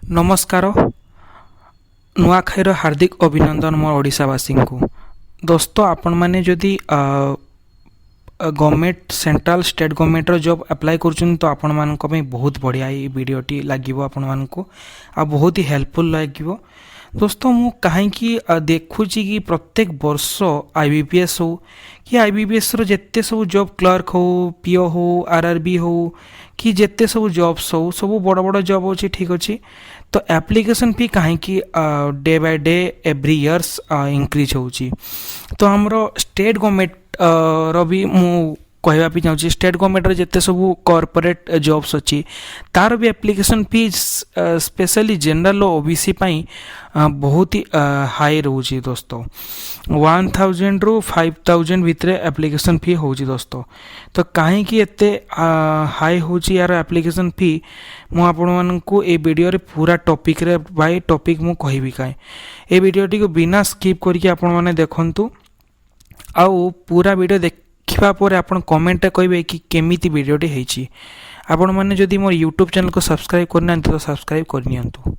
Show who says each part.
Speaker 1: नमस्कार नुआखाईर हार्दिक अभिनंदन मोर ओडिशावासी को। दोस्तों आपण मैंने जदि government central state government job apply कर तो आपण मानक बहुत बढ़िया ये वीडियोटी लगे आपण मानक आ बहुत ही हेल्पफुल लगे। दोस्तों मु कहीं देखुची कि प्रत्येक वर्ष आईबीपीएस हो कि आईबीपीएस जिते सब जॉब क्लर्क हो पीओ हो आरआरबी हो कि जिते सब जॉब्स हो सब बड़ बड़ जॉब अच्छी ठीक अच्छे तो एप्लिकेशन फी कहीं day by day every years increase होची। तो हमरो स्टेट गवर्नमेंट री मु कहवापी चाहूँगी स्टेट गवर्नमेंट जिते सब कॉर्पोरेट जॉब्स अच्छी तार भी एप्लिकेशन फी स्पेशली जनरल ओबीसी बहुत ही हाई रोची दोस्तों 1000 रु 5000 भितर एप्लिकेशन फी होची दोस्तों। तो कहीं एते हाई होची यार एप्लिकेशन फी मु आपण मानकु ए वीडियो रे पूरा टॉपिक रे बाय टॉपिक मु कहबी काई ए वीडियोटी को बिना स्किप करके आपण माने देखंतु आउ पूरा वीडियो देखिबा परे आपण कमेंट कहबे कि केमिति वीडियोटी हेची। आपण माने जदि मोर यूट्यूब चैनल को सब्सक्राइब करना तो सब्सक्राइब करनियंतु।